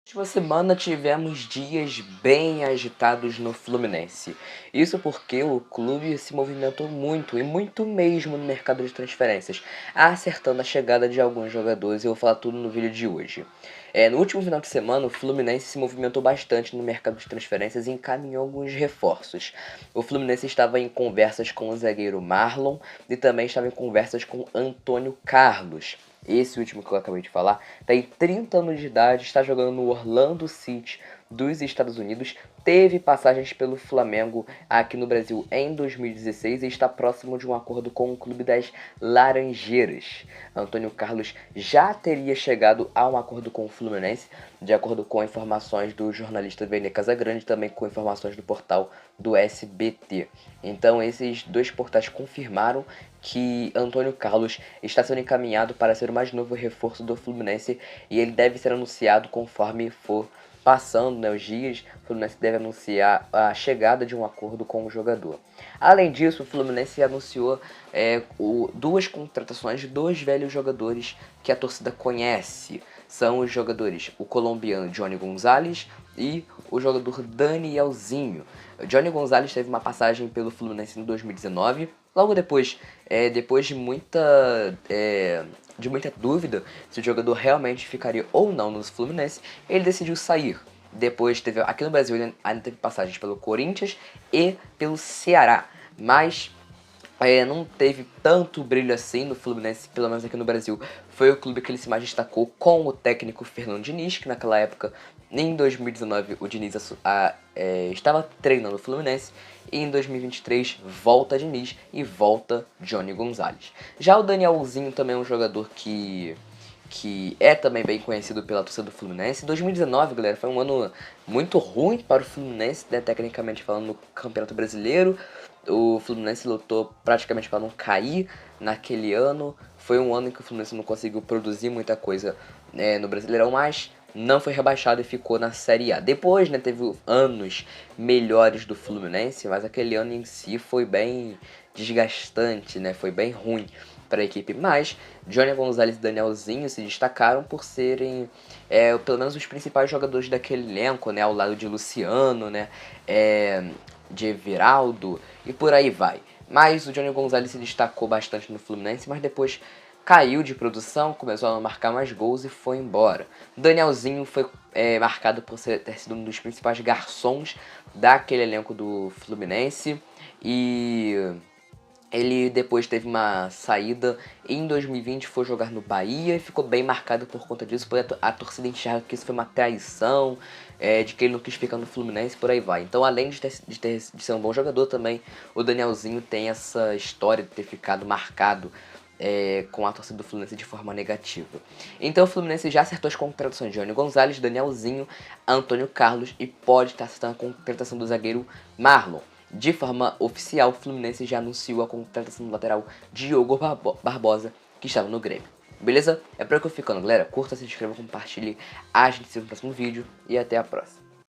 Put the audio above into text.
Última semana tivemos dias bem agitados no Fluminense. Isso porque o clube se movimentou muito, e muito mesmo, no mercado de transferências, acertando a chegada de alguns jogadores, e eu vou falar tudo no vídeo de hoje. No último final de semana, o Fluminense se movimentou bastante no mercado de transferências e encaminhou alguns reforços. O Fluminense estava em conversas com o zagueiro Marlon e também estava em conversas com Antônio Carlos. Esse último que eu acabei de falar tem 30 anos de idade, está jogando no Orlando City dos Estados Unidos, teve passagens pelo Flamengo aqui no Brasil em 2016 e está próximo de um acordo com o clube das Laranjeiras. Antônio Carlos já teria chegado a um acordo com o Fluminense, de acordo com informações do jornalista Vene Casagrande, também com informações do portal do SBT. Então esses dois portais confirmaram que Antônio Carlos está sendo encaminhado para ser o mais novo reforço do Fluminense e ele deve ser anunciado conforme for passando, os dias. O Fluminense deve anunciar a chegada de um acordo com o jogador. Além disso, o Fluminense anunciou duas contratações de dois velhos jogadores que a torcida conhece. São os jogadores, o colombiano Johnny Gonzalez e o jogador Danielzinho. O Johnny Gonzalez teve uma passagem pelo Fluminense em 2019. Logo depois, depois de muita dúvida se o jogador realmente ficaria ou não no Fluminense, ele decidiu sair. Depois teve, aqui no Brasil ele ainda teve passagens pelo Corinthians e pelo Ceará, mas não teve tanto brilho assim no Fluminense, pelo menos aqui no Brasil. Foi o clube que ele se mais destacou com o técnico Fernando Diniz, que naquela época, em 2019, o Diniz estava treinando o Fluminense. E em 2023, volta Diniz e volta Johnny Gonzalez. Já o Danielzinho também é um jogador que é também bem conhecido pela torcida do Fluminense. 2019, galera, foi um ano muito ruim para o Fluminense, né, tecnicamente falando, no Campeonato Brasileiro. O Fluminense lutou praticamente para não cair naquele ano. Foi um ano em que o Fluminense não conseguiu produzir muita coisa no Brasileirão, mas não foi rebaixado e ficou na Série A. Depois, né, teve anos melhores do Fluminense, mas aquele ano em si foi bem desgastante, né, foi bem ruim para a equipe. Mas Johnny Gonzalez e Danielzinho se destacaram por serem pelo menos os principais jogadores daquele elenco, né, ao lado de Luciano, né, de Everaldo e por aí vai. Mas o Johnny Gonzalez se destacou bastante no Fluminense, mas depois caiu de produção, começou a não marcar mais gols e foi embora. Danielzinho foi marcado por ter sido um dos principais garçons daquele elenco do Fluminense e ele depois teve uma saída em 2020, foi jogar no Bahia e ficou bem marcado por conta disso, porque a torcida enxerga que isso foi uma traição, de que ele não quis ficar no Fluminense, por aí vai. Então, além de ser um bom jogador também, o Danielzinho tem essa história de ter ficado marcado com a torcida do Fluminense de forma negativa. Então o Fluminense já acertou as contratações de Johnny Gonzalez, Danielzinho, Antônio Carlos e pode estar acertando a contratação do zagueiro Marlon. De forma oficial, o Fluminense já anunciou a contratação do lateral Diogo Barbosa, que estava no Grêmio. Beleza? É por aqui que eu fico, galera. Curta, se inscreva, compartilhe. A gente se vê no próximo vídeo e até a próxima.